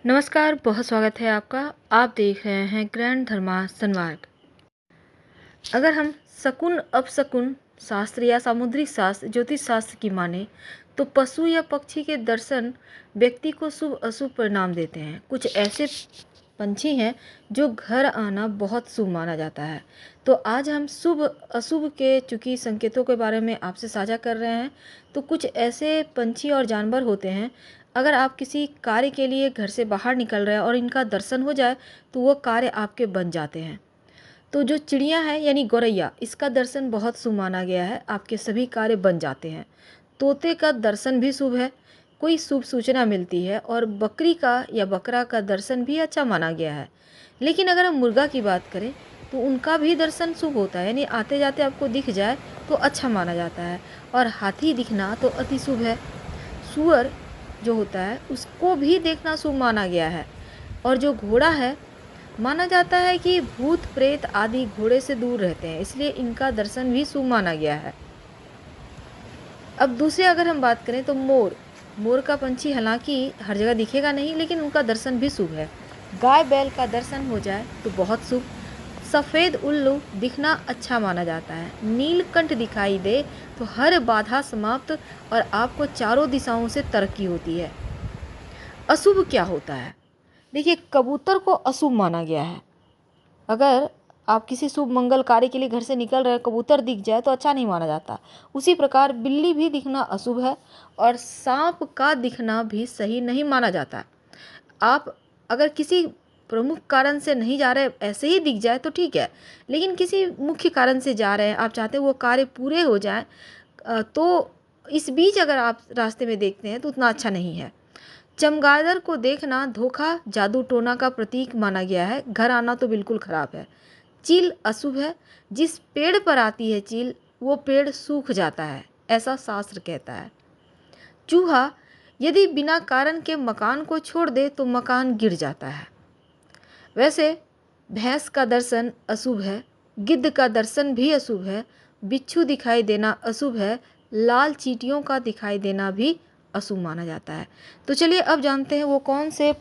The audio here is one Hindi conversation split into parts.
नमस्कार, बहुत स्वागत है आपका। आप देख रहे हैं ग्रैंड धर्मा संवाद। अगर हम शकुन अपशकुन शास्त्र या सामुद्रिक शास्त्र ज्योतिष शास्त्र की माने तो पशु या पक्षी के दर्शन व्यक्ति को शुभ अशुभ परिणाम देते हैं। कुछ ऐसे पंछी हैं जो घर आना बहुत शुभ माना जाता है। तो आज हम शुभ अशुभ के चूँकि संकेतों के बारे में आपसे साझा कर रहे हैं। तो कुछ ऐसे पंछी और जानवर होते हैं, अगर आप किसी कार्य के लिए घर से बाहर निकल रहे हैं और इनका दर्शन हो जाए तो वो कार्य आपके बन जाते हैं। तो जो चिड़िया है यानी गौरैया, इसका दर्शन बहुत शुभ माना गया है, आपके सभी कार्य बन जाते हैं। तोते का दर्शन भी शुभ है, कोई शुभ सूचना मिलती है। और बकरी का या बकरा का दर्शन भी अच्छा माना गया है। लेकिन अगर हम मुर्गा की बात करें तो उनका भी दर्शन शुभ होता है, यानी आते जाते आपको दिख जाए तो अच्छा माना जाता है। और हाथी दिखना तो अति शुभ है। सूअर जो होता है उसको भी देखना शुभ माना गया है। और जो घोड़ा है, माना जाता है कि भूत प्रेत आदि घोड़े से दूर रहते हैं, इसलिए इनका दर्शन भी शुभ माना गया है। अब दूसरे अगर हम बात करें तो मोर का पंछी हालांकि हर जगह दिखेगा नहीं, लेकिन उनका दर्शन भी शुभ है। गाय बैल का दर्शन हो जाए तो बहुत शुभ। सफ़ेद उल्लू दिखना अच्छा माना जाता है। नीलकंठ दिखाई दे तो हर बाधा समाप्त और आपको चारों दिशाओं से तरक्की होती है। अशुभ क्या होता है? देखिए, कबूतर को अशुभ माना गया है। अगर आप किसी शुभ मंगल कार्य के लिए घर से निकल रहे, कबूतर दिख जाए तो अच्छा नहीं माना जाता। उसी प्रकार बिल्ली भी दिखना अशुभ है और सांप का दिखना भी सही नहीं माना जाता। आप अगर किसी प्रमुख कारण से नहीं जा रहे, ऐसे ही दिख जाए तो ठीक है, लेकिन किसी मुख्य कारण से जा रहे हैं, आप चाहते हैं वो कार्य पूरे हो जाए, तो इस बीच अगर आप रास्ते में देखते हैं तो उतना अच्छा नहीं है। चमगादड़ को देखना धोखा जादू टोना का प्रतीक माना गया है। घर आना तो बिल्कुल खराब है। चील अशुभ है। जिस पेड़ पर आती है चील, वो पेड़ सूख जाता है, ऐसा शास्त्र कहता है। चूहा यदि बिना कारण के मकान को छोड़ दे तो मकान गिर जाता है। वैसे भैंस का दर्शन अशुभ है। गिद्ध का दर्शन भी अशुभ है। बिच्छू दिखाई देना अशुभ है। लाल चींटियों का दिखाई देना भी अशुभ माना जाता है। तो चलिए अब जानते हैं वो कौन से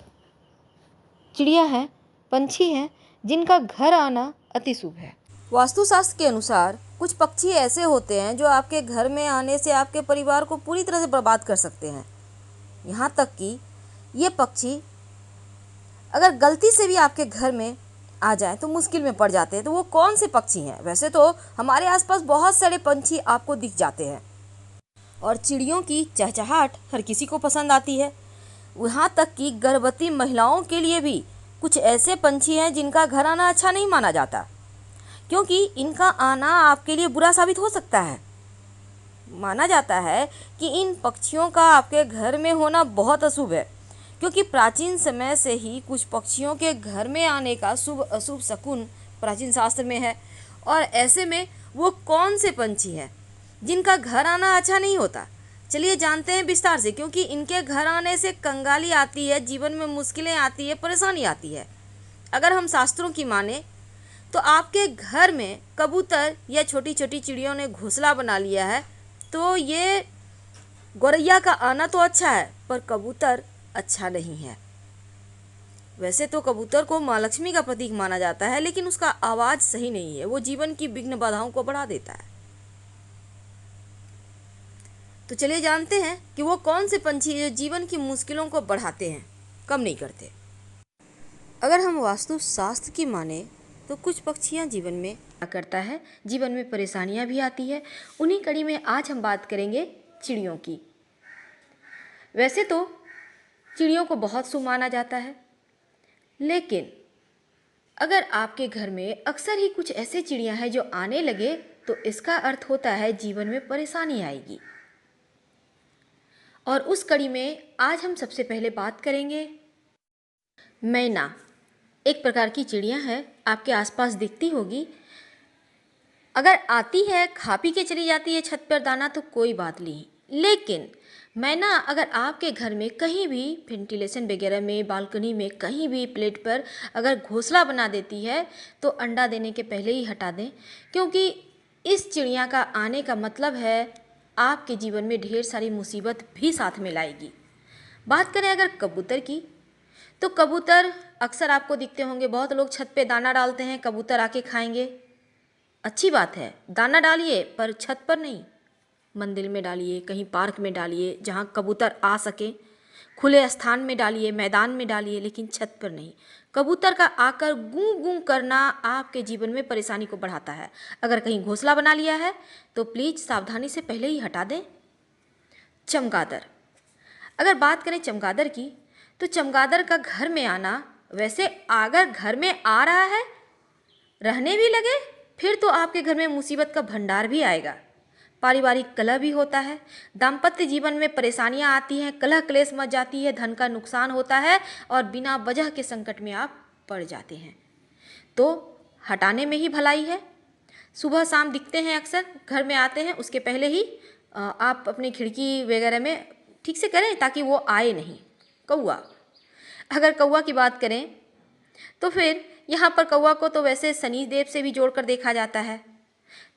चिड़िया हैं, पंछी हैं जिनका घर आना अति शुभ है। वास्तुशास्त्र के अनुसार कुछ पक्षी ऐसे होते हैं जो आपके घर में आने से आपके परिवार को पूरी तरह से बर्बाद कर सकते हैं। यहाँ तक कि ये पक्षी अगर गलती से भी आपके घर में आ जाए तो मुश्किल में पड़ जाते हैं। तो वो कौन से पक्षी हैं? वैसे तो हमारे आसपास बहुत सारे पंछी आपको दिख जाते हैं और चिड़ियों की चहचहाहट हर किसी को पसंद आती है। यहाँ तक कि गर्भवती महिलाओं के लिए भी कुछ ऐसे पंछी हैं जिनका घर आना अच्छा नहीं माना जाता, क्योंकि इनका आना आपके लिए बुरा साबित हो सकता है। माना जाता है कि इन पक्षियों का आपके घर में होना बहुत अशुभ है, क्योंकि प्राचीन समय से ही कुछ पक्षियों के घर में आने का शुभ अशुभ शकुन प्राचीन शास्त्र में है। और ऐसे में वो कौन से पंछी हैं जिनका घर आना अच्छा नहीं होता? चलिए जानते हैं विस्तार से, क्योंकि इनके घर आने से कंगाली आती है, जीवन में मुश्किलें आती है, परेशानी आती है। अगर हम शास्त्रों की माने तो आपके घर में कबूतर या छोटी छोटी चिड़ियों ने घोंसला बना लिया है, तो ये गौरैया का आना तो अच्छा है, पर कबूतर अच्छा नहीं है। वैसे तो कबूतर को माँ लक्ष्मी का प्रतीक माना जाता है, लेकिन उसका आवाज़ सही नहीं है, वो जीवन की विघ्न बाधाओं को बढ़ा देता है। तो चलिए जानते हैं कि वो कौन से पंछी जो जीवन की मुश्किलों को बढ़ाते हैं, कम नहीं करते। अगर हम वास्तु शास्त्र की माने तो कुछ पक्षियां जीवन में क्या करता है, जीवन में परेशानियां भी आती है। उन्हीं कड़ी में आज हम बात करेंगे चिड़ियों की। वैसे तो चिड़ियों को बहुत शुभ माना जाता है, लेकिन अगर आपके घर में अक्सर ही कुछ ऐसे चिड़ियां हैं जो आने लगे तो इसका अर्थ होता है जीवन में परेशानी आएगी। और उस कड़ी में आज हम सबसे पहले बात करेंगे मैना। एक प्रकार की चिड़िया है, आपके आसपास दिखती होगी। अगर आती है, खा पी के चली जाती है छत पर दाना तो कोई बात नहीं, लेकिन मैना अगर आपके घर में कहीं भी वेंटिलेशन वगैरह में, बालकनी में, कहीं भी प्लेट पर अगर घोंसला बना देती है तो अंडा देने के पहले ही हटा दें, क्योंकि इस चिड़िया का आने का मतलब है आपके जीवन में ढेर सारी मुसीबत भी साथ में लाएगी। बात करें अगर कबूतर की, तो कबूतर अक्सर आपको दिखते होंगे, बहुत लोग छत पे दाना डालते हैं, कबूतर आके खाएंगे। अच्छी बात है, दाना डालिए पर छत पर नहीं, मंदिर में डालिए, कहीं पार्क में डालिए जहाँ कबूतर आ सके, खुले स्थान में डालिए, मैदान में डालिए, लेकिन छत पर नहीं। कबूतर का आकर गूं गूं करना आपके जीवन में परेशानी को बढ़ाता है। अगर कहीं घोंसला बना लिया है तो प्लीज़ सावधानी से पहले ही हटा दें। चमगादड़, अगर बात करें चमगादड़ की, तो चमगादड़ का घर में आना, वैसे अगर घर में आ रहा है, रहने भी लगे, फिर तो आपके घर में मुसीबत का भंडार भी आएगा। पारिवारिक कलह भी होता है, दाम्पत्य जीवन में परेशानियां आती हैं, कलह क्लेश मच जाती है, धन का नुकसान होता है और बिना वजह के संकट में आप पड़ जाते हैं। तो हटाने में ही भलाई है। सुबह शाम दिखते हैं, अक्सर घर में आते हैं, उसके पहले ही आप अपनी खिड़की वगैरह में ठीक से करें ताकि वो आए नहीं। कौआ, अगर कौआ की बात करें तो फिर यहाँ पर कौआ को तो वैसे शनि देव से भी जोड़कर देखा जाता है।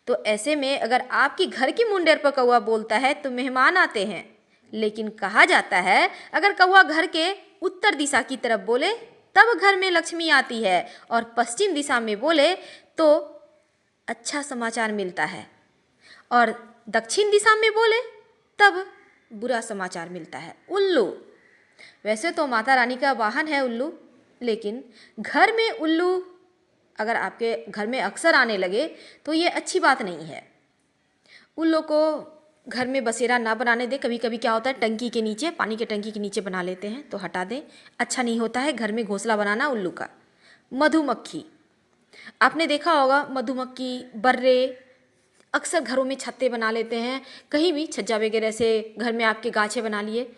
तो ऐसे में अगर आपकी घर की मुंडेर पर कौआ बोलता है तो मेहमान आते हैं, लेकिन कहा जाता है अगर कौआ घर के उत्तर दिशा की तरफ बोले तब घर में लक्ष्मी आती है, और पश्चिम दिशा में बोले तो अच्छा समाचार मिलता है, और दक्षिण दिशा में बोले तब बुरा समाचार मिलता है। उल्लू, वैसे तो माता रानी का वाहन है उल्लू, लेकिन घर में उल्लू अगर आपके घर में अक्सर आने लगे तो ये अच्छी बात नहीं है। उल्लू को घर में बसेरा ना बनाने दें। कभी कभी क्या होता है, टंकी के नीचे, पानी के टंकी के नीचे बना लेते हैं, तो हटा दें, अच्छा नहीं होता है घर में घोंसला बनाना उल्लू का। मधुमक्खी, आपने देखा होगा मधुमक्खी, बर्रे अक्सर घरों में छत्ते बना लेते हैं, कहीं भी छज्जा वगैरह से घर में आपके गाछे बना लिए,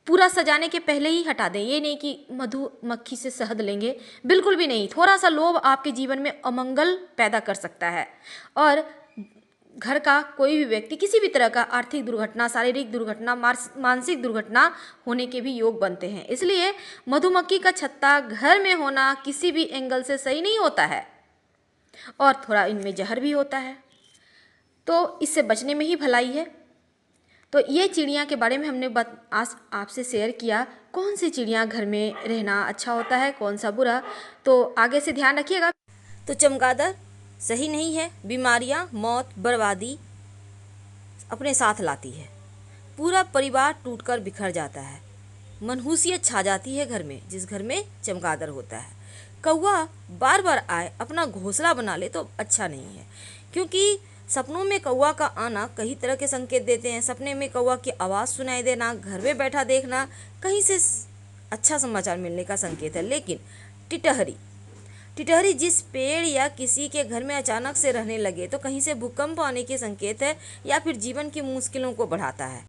पूरा सजाने के पहले ही हटा दें। ये नहीं कि मधुमक्खी से शहद लेंगे, बिल्कुल भी नहीं। थोड़ा सा लोभ आपके जीवन में अमंगल पैदा कर सकता है, और घर का कोई भी व्यक्ति किसी भी तरह का आर्थिक दुर्घटना, शारीरिक दुर्घटना, मानसिक दुर्घटना होने के भी योग बनते हैं। इसलिए मधुमक्खी का छत्ता घर में होना किसी भी एंगल से सही नहीं होता है, और थोड़ा इनमें जहर भी होता है, तो इससे बचने में ही भलाई है। तो ये चिड़िया के बारे में हमने आज आपसे शेयर किया, कौन सी चिड़िया घर में रहना अच्छा होता है, कौन सा बुरा, तो आगे से ध्यान रखिएगा। तो चमगादड़ सही नहीं है, बीमारियां, मौत, बर्बादी अपने साथ लाती है, पूरा परिवार टूटकर बिखर जाता है, मनहूसियत छा जाती है घर में जिस घर में चमगादड़ होता है। कौवा बार बार आए, अपना घोंसला बना ले तो अच्छा नहीं है, क्योंकि सपनों में कौवा का आना कई तरह के संकेत देते हैं। सपने में कौवा की आवाज़ सुनाई देना, घर में बैठा देखना, कहीं से अच्छा समाचार मिलने का संकेत है। लेकिन टिटहरी जिस पेड़ या किसी के घर में अचानक से रहने लगे तो कहीं से भूकंप आने के संकेत है, या फिर जीवन की मुश्किलों को बढ़ाता है।